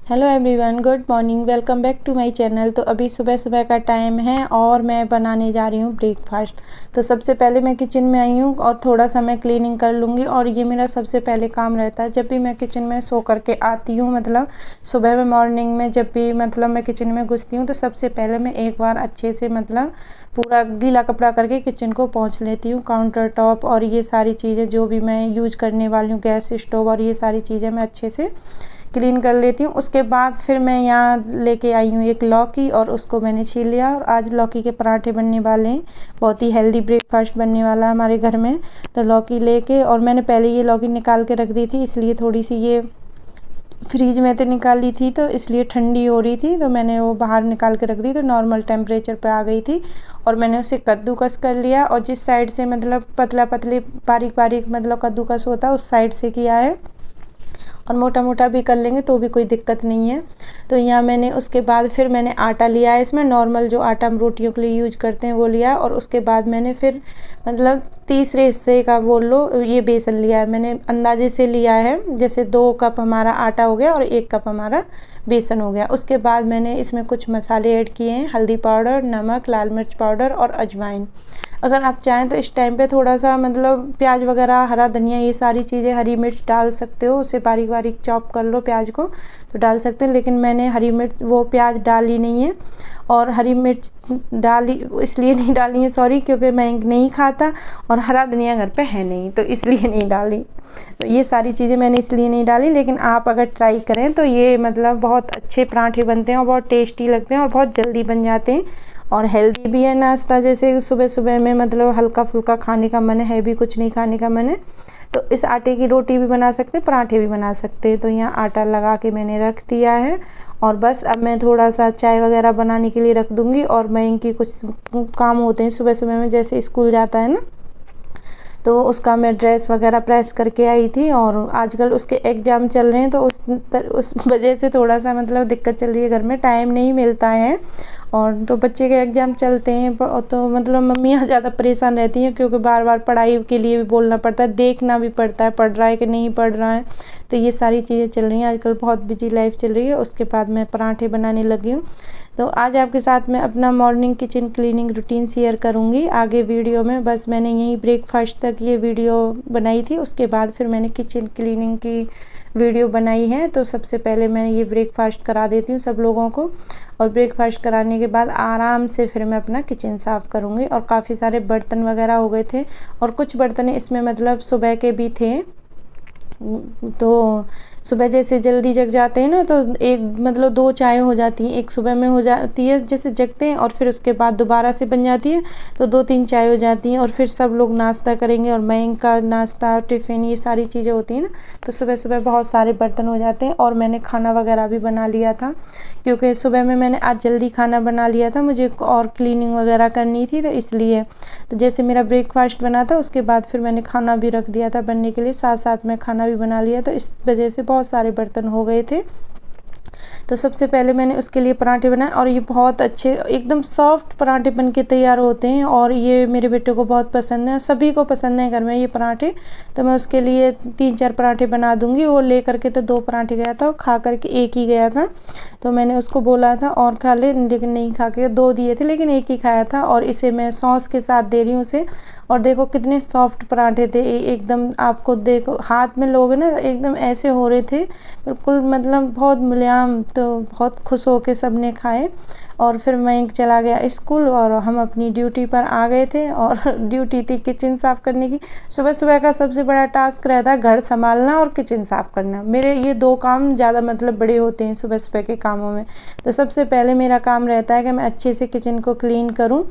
Hello everyone, good morning. Welcome back to my channel. तो अभी सुबह सुबह का टाइम है और मैं बनाने जा रही हूँ ब्रेकफास्ट। तो सबसे पहले मैं किचन में आई हूँ और थोड़ा सा मैं क्लीनिंग कर लूँगी और ये मेरा सबसे पहले काम रहता है जब भी मैं किचन में सो करके आती हूँ। मतलब सुबह में मॉर्निंग में जब भी मतलब मैं किचन में घुसती हूँ तो सबसे पहले मैं एक बार अच्छे से मतलब पूरा गीला कपड़ा करके किचन को पोंछ लेती हूँ। काउंटर टॉप और ये सारी चीज़ें जो भी मैं यूज करने वाली हूँ, गैस स्टोव और ये सारी चीज़ें मैं अच्छे से क्लीन कर लेती हूँ। उसके बाद फिर मैं यहाँ लेके आई हूँ एक लौकी और उसको मैंने छील लिया और आज लौकी के पराठे बनने वाले हैं। बहुत ही हेल्दी ब्रेकफास्ट बनने वाला है हमारे घर में। तो लौकी लेके और मैंने पहले ये लौकी निकाल के रख दी थी, इसलिए थोड़ी सी ये फ्रीज में तो निकाली थी तो इसलिए ठंडी हो रही थी, तो मैंने वो बाहर निकाल के रख दी तो नॉर्मल टेम्परेचर पे आ गई थी। और मैंने उसे कद्दूकस कर लिया और जिस साइड से मतलब पतला पतले बारीक बारीक मतलब कद्दूकस होता है उस साइड से किया है, और मोटा मोटा भी कर लेंगे तो भी कोई दिक्कत नहीं है। तो यहाँ मैंने उसके बाद फिर मैंने आटा लिया है, इसमें नॉर्मल जो आटा हम रोटियों के लिए यूज करते हैं वो लिया। और उसके बाद मैंने फिर मतलब तीसरे हिस्से का बोल लो ये बेसन लिया है। मैंने अंदाजे से लिया है, जैसे 2 कप हमारा आटा हो गया और 1 कप हमारा बेसन हो गया। उसके बाद मैंने इसमें कुछ मसाले ऐड किए हैं, हल्दी पाउडर, नमक, लाल मिर्च पाउडर और अजवाइन। अगर आप चाहें तो इस टाइम पे थोड़ा सा मतलब प्याज वगैरह, हरा धनिया, ये सारी चीज़ें, हरी मिर्च डाल सकते हो, उसे बारीक बारीक चॉप कर लो प्याज को तो डाल सकते हैं। लेकिन मैंने हरी मिर्च वो प्याज डाली नहीं है और हरी मिर्च डाली इसलिए नहीं डाली है, सॉरी, क्योंकि मैं नहीं खाता और हरा धनिया घर पे है नहीं तो इसलिए नहीं डाली। तो ये सारी चीज़ें मैंने इसलिए नहीं डाली। लेकिन आप अगर ट्राई करें तो ये मतलब बहुत अच्छे पराठे बनते हैं और बहुत टेस्टी लगते हैं और बहुत जल्दी बन जाते हैं और हेल्दी भी है नाश्ता। जैसे सुबह सुबह में मतलब हल्का फुल्का खाने का मन है, भी कुछ नहीं खाने का मन है तो इस आटे की रोटी भी बना सकते हैं, पराठे भी बना सकते हैं। तो यहाँ आटा लगा के मैंने रख दिया है और बस अब मैं थोड़ा सा चाय वगैरह बनाने के लिए रख दूँगी। और मैं इनकी कुछ काम होते हैं सुबह सुबह में, जैसे स्कूल जाता है ना तो उसका मैं ड्रेस वगैरह प्रेस करके आई थी और आजकल उसके एग्ज़ाम चल रहे हैं तो उस वजह से थोड़ा सा मतलब दिक्कत चल रही है, घर में टाइम नहीं मिलता है। और तो बच्चे के एग्ज़ाम चलते हैं तो मतलब मम्मियाँ ज़्यादा परेशान रहती हैं क्योंकि बार बार पढ़ाई के लिए भी बोलना पड़ता है, देखना भी पड़ता है पढ़ रहा है कि नहीं पढ़ रहा है। तो ये सारी चीज़ें चल रही हैं, आजकल बहुत बिजी लाइफ चल रही है। उसके बाद मैं पराठे बनाने लगी हूँ। तो आज आपके साथ मैं अपना morning kitchen cleaning routine share करूँगी आगे वीडियो में। बस मैंने यही ब्रेकफास्ट तक ये वीडियो बनाई थी, उसके बाद फिर मैंने किचन क्लीनिंग की वीडियो बनाई है। तो सबसे पहले मैं ये ब्रेकफास्ट करा देती हूँ सब लोगों को और ब्रेकफास्ट कराने के बाद आराम से फिर मैं अपना किचन साफ़ करूँगी। और काफ़ी सारे बर्तन वगैरह हो गए थे और कुछ बर्तन इसमें मतलब सुबह के भी थे। तो सुबह जैसे जल्दी जग जाते हैं ना तो एक मतलब 2 चाय हो जाती हैं, एक सुबह में हो जाती है जैसे जगते हैं और फिर उसके बाद दोबारा से बन जाती है तो 2-3 चाय हो जाती हैं और फिर सब लोग नाश्ता करेंगे और मैं इनका नाश्ता टिफ़िन ये सारी चीज़ें होती हैं ना। तो सुबह सुबह बहुत सारे बर्तन हो जाते हैं और मैंने खाना वगैरह भी बना लिया था क्योंकि सुबह में मैंने आज जल्दी खाना बना लिया था, मुझे और क्लीनिंग वगैरह करनी थी तो इसलिए। तो जैसे मेरा ब्रेकफास्ट बना था उसके बाद फिर मैंने खाना भी रख दिया था बनने के लिए, साथ साथ में खाना भी बना लिया, तो इस वजह से बहुत सारे बर्तन हो गए थे। तो सबसे पहले मैंने उसके लिए पराठे बनाए और ये बहुत अच्छे एकदम सॉफ्ट पराठे बन के तैयार होते हैं और ये मेरे बेटे को बहुत पसंद है, सभी को पसंद है घर में ये पराठे। तो मैं उसके लिए 3-4 पराठे बना दूंगी। वो ले करके तो 2 पराठे गया था, वो खा करके 1 ही गया था। तो मैंने उसको बोला था और खा ले, लेकिन नहीं खा के 2 दिए थे लेकिन 1 ही खाया था। और इसे मैं सॉस के साथ दे रही हूँ उसे। और देखो कितने सॉफ्ट पराठे थे एकदम, आपको देखो हाथ में लोगे ना एकदम ऐसे हो रहे थे बिल्कुल, मतलब बहुत मुलायम। तो बहुत खुश हो के सब ने खाए और फिर मैं चला गया स्कूल और हम अपनी ड्यूटी पर आ गए थे। और ड्यूटी थी किचन साफ़ करने की। सुबह सुबह का सबसे बड़ा टास्क रहता है घर संभालना और किचन साफ़ करना। मेरे ये 2 काम ज़्यादा मतलब बड़े होते हैं सुबह सुबह के कामों में। तो सबसे पहले मेरा काम रहता है कि मैं अच्छे से किचन को क्लीन करूं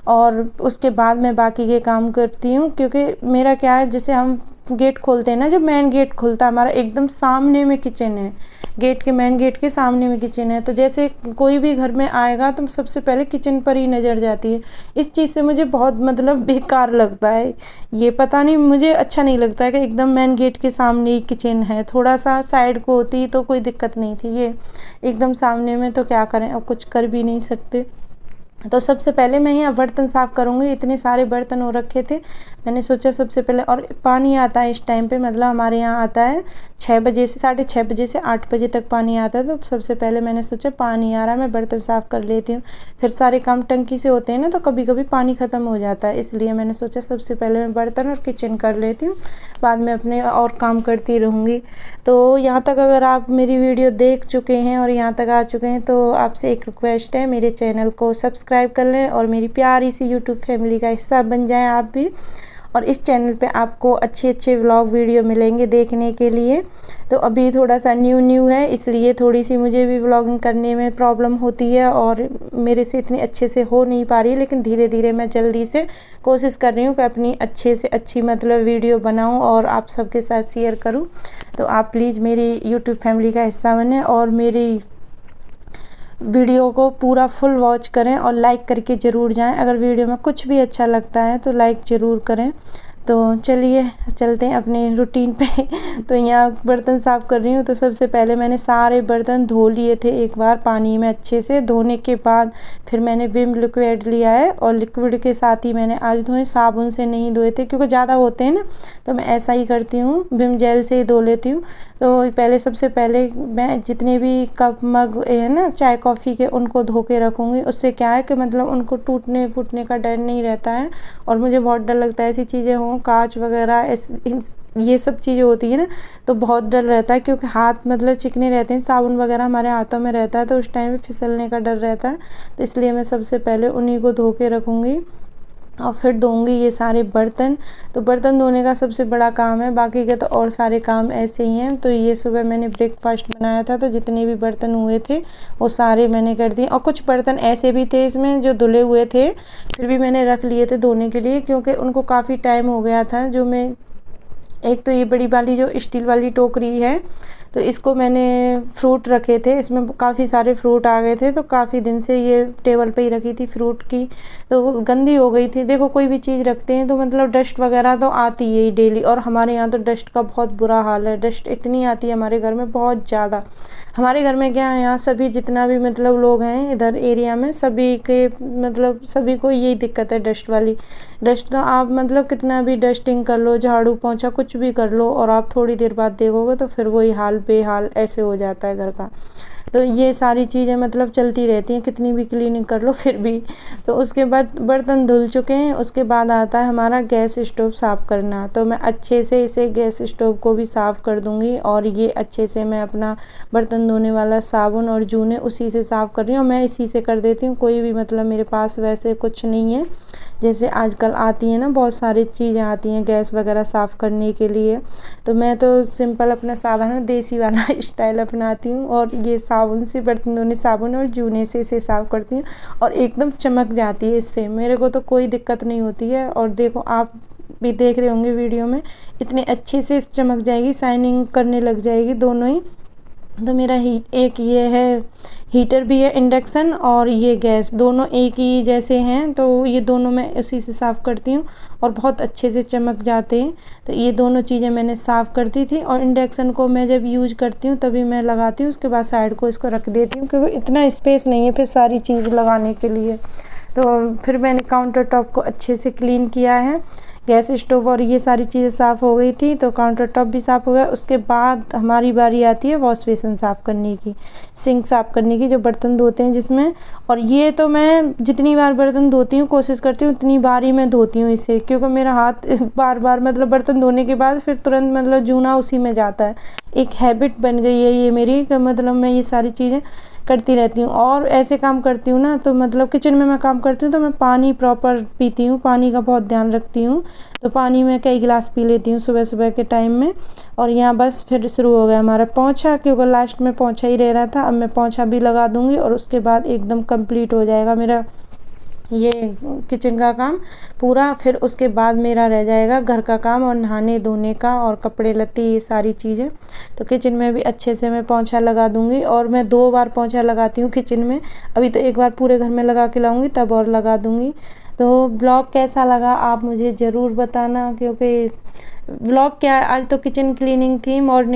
और उसके बाद मैं बाकी के काम करती हूं। क्योंकि मेरा क्या है, जैसे हम गेट खोलते हैं ना, जो मेन गेट खुलता है हमारा एकदम सामने में किचन है, गेट के मेन गेट के सामने में किचन है। तो जैसे कोई भी घर में आएगा तो सबसे पहले किचन पर ही नज़र जाती है। इस चीज़ से मुझे बहुत मतलब बेकार लगता है, ये पता नहीं मुझे अच्छा नहीं लगता है कि एकदम मेन गेट के सामने ही किचन है। थोड़ा सा साइड को होती तो कोई दिक्कत नहीं थी, ये एकदम सामने में तो क्या करें, अब कुछ कर भी नहीं सकते। तो सबसे पहले मैं यहाँ बर्तन साफ़ करूँगी। इतने सारे बर्तन हो रखे थे, मैंने सोचा सबसे पहले, और पानी आता है इस टाइम पे, मतलब हमारे यहाँ आता है 6 बजे से, 6:30 बजे से 8 बजे तक पानी आता है। तो सबसे पहले मैंने सोचा पानी आ रहा है, मैं बर्तन साफ़ कर लेती हूँ। फिर सारे काम टंकी से होते हैं ना, तो कभी कभी पानी ख़त्म हो जाता है, इसलिए मैंने सोचा सबसे पहले मैं बर्तन और किचन कर लेती हूँ, बाद में अपने और काम करती रहूँगी। तो यहाँ तक अगर आप मेरी वीडियो देख चुके हैं और यहाँ तक आ चुके हैं, तो आपसे एक रिक्वेस्ट है, मेरे चैनल को सब्सक्राइब कर लें और मेरी प्यारी सी यूट्यूब फैमिली का हिस्सा बन जाएं आप भी। और इस चैनल पे आपको अच्छे अच्छे व्लॉग वीडियो मिलेंगे देखने के लिए। तो अभी थोड़ा सा न्यू है, इसलिए थोड़ी सी मुझे भी व्लॉगिंग करने में प्रॉब्लम होती है और मेरे से इतनी अच्छे से हो नहीं पा रही है, लेकिन धीरे धीरे मैं जल्दी से कोशिश कर रही हूँ कि अपनी अच्छे से अच्छी मतलब वीडियो बनाऊँ और आप सबके साथ शेयर करूँ। तो आप प्लीज़ मेरी यूट्यूब फैमिली का हिस्सा बने और मेरी वीडियो को पूरा फुल वॉच करें और लाइक करके ज़रूर जाएं। अगर वीडियो में कुछ भी अच्छा लगता है तो लाइक ज़रूर करें। तो चलिए चलते हैं अपने रूटीन पे। तो यहाँ बर्तन साफ़ कर रही हूँ, तो सबसे पहले मैंने सारे बर्तन धो लिए थे एक बार पानी में अच्छे से। धोने के बाद फिर मैंने विम लिक्विड लिया है और लिक्विड के साथ ही मैंने आज धोए, साबुन से नहीं धोए थे क्योंकि ज़्यादा होते हैं ना, तो मैं ऐसा ही करती हूँ, विम जेल से ही धो लेती हूँ। तो पहले सबसे पहले मैं जितने भी कप मग है ना चाय कॉफ़ी के, उनको धो के रखूँगी। उससे क्या है कि मतलब उनको टूटने फूटने का डर नहीं रहता है, और मुझे बहुत डर लगता है ऐसी चीज़ें हों, कांच वगैरह ये सब चीज़ें होती है ना, तो बहुत डर रहता है क्योंकि हाथ मतलब चिकने रहते हैं, साबुन वगैरह हमारे हाथों में रहता है, तो उस टाइम पे फिसलने का डर रहता है। तो इसलिए मैं सबसे पहले उन्हीं को धो के रखूँगी और फिर धोऊंगी ये सारे बर्तन। तो बर्तन धोने का सबसे बड़ा काम है, बाकी के तो और सारे काम ऐसे ही हैं। तो ये सुबह मैंने ब्रेकफास्ट बनाया था, तो जितने भी बर्तन हुए थे वो सारे मैंने कर दिए। और कुछ बर्तन ऐसे भी थे इसमें जो धुले हुए थे, फिर भी मैंने रख लिए थे धोने के लिए, क्योंकि उनको काफ़ी टाइम हो गया था। जो मैं एक तो ये बड़ी वाली जो स्टील वाली टोकरी है, तो इसको मैंने फ्रूट रखे थे, इसमें काफ़ी सारे फ्रूट आ गए थे, तो काफ़ी दिन से ये टेबल पे ही रखी थी फ्रूट की, तो वो गंदी हो गई थी। देखो कोई भी चीज़ रखते हैं तो मतलब डस्ट वगैरह तो आती है ही डेली, और हमारे यहाँ तो डस्ट का बहुत बुरा हाल है। डस्ट इतनी आती है हमारे घर में, बहुत ज़्यादा। हमारे घर में क्या है, यहाँ सभी जितना भी मतलब लोग हैं इधर एरिया में, सभी के मतलब सभी को यही दिक्कत है डस्ट वाली। डस्ट तो आप मतलब कितना भी डस्टिंग कर लो, झाड़ू पोंछा कुछ भी कर लो, और आप थोड़ी देर बाद देखोगे तो फिर वही हाल बेहाल ऐसे हो जाता है घर का। तो ये सारी चीज़ें मतलब चलती रहती हैं, कितनी भी क्लीनिंग कर लो फिर भी। तो उसके बाद बर्तन धुल चुके हैं, उसके बाद आता है हमारा गैस स्टोव साफ़ करना। तो मैं अच्छे से इसे गैस स्टोव को भी साफ़ कर दूंगी, और ये अच्छे से मैं अपना बर्तन धोने वाला साबुन और जूने उसी से साफ़ कर रही हूँ। मैं इसी से कर देती हूँ, कोई भी मतलब मेरे पास वैसे कुछ नहीं है, जैसे आजकल आती है ना बहुत सारी चीज़ें आती हैं गैस वगैरह साफ़ करने के लिए। तो मैं तो सिंपल अपना साधारण देसी वाला स्टाइल अपनाती हूँ, और ये साबुन से बर्तन धोने, साबुन और जूने से इसे साफ़ करती हूँ, और एकदम चमक जाती है इससे, मेरे को तो कोई दिक्कत नहीं होती है। और देखो आप भी देख रहे होंगे वीडियो में, इतने अच्छे से चमक जाएगी, शाइनिंग करने लग जाएगी दोनों ही। तो मेरा एक ये है हीटर भी है इंडक्शन, और ये गैस दोनों एक ही जैसे हैं, तो ये दोनों मैं उसी से साफ़ करती हूँ और बहुत अच्छे से चमक जाते हैं। तो ये दोनों चीज़ें मैंने साफ़ कर दी थी, और इंडक्शन को मैं जब यूज़ करती हूँ तभी मैं लगाती हूँ, उसके बाद साइड को इसको रख देती हूँ क्योंकि इतना स्पेस नहीं है फिर सारी चीज़ लगाने के लिए। तो फिर मैंने काउंटर टॉप को अच्छे से क्लीन किया है, गैस स्टोव और ये सारी चीज़ें साफ़ हो गई थी, तो काउंटर टॉप भी साफ़ हो गया। उसके बाद हमारी बारी आती है वॉश बेसिन साफ़ करने की, सिंक साफ़ करने की, जो बर्तन धोते हैं जिसमें। और ये तो मैं जितनी बार बर्तन धोती हूँ कोशिश करती हूँ उतनी बार ही मैं धोती हूँ इसे, क्योंकि मेरा हाथ बार बार मतलब बर्तन धोने के बाद फिर तुरंत मतलब जूना उसी में जाता है। एक हैबिट बन गई है ये मेरी, कि मतलब मैं ये सारी चीज़ें करती रहती हूँ। और ऐसे काम करती हूँ ना, तो मतलब किचन में मैं काम करती हूँ तो मैं पानी प्रॉपर पीती हूँ, पानी का बहुत ध्यान रखती हूँ। तो पानी में कई गिलास पी लेती हूँ सुबह सुबह के टाइम में। और यहाँ बस फिर शुरू हो गया हमारा पोंछा, क्योंकि लास्ट में पोंछा ही रह रहा था। अब मैं पोंछा भी लगा दूँगी और उसके बाद एकदम कंप्लीट हो जाएगा मेरा ये किचन का काम पूरा। फिर उसके बाद मेरा रह जाएगा घर का काम और नहाने धोने का और कपड़े लत्ते ये सारी चीज़ें। तो किचन में भी अच्छे से मैं पोंछा लगा दूंगी, और मैं 2 बार पोंछा लगाती हूँ किचन में। अभी तो एक बार पूरे घर में लगा के लाऊंगी, तब और लगा दूंगी। तो ब्लॉग कैसा लगा आप मुझे ज़रूर बताना, क्योंकि ब्लॉग क्या है, आज तो किचन क्लीनिंग थी, मॉर्निंग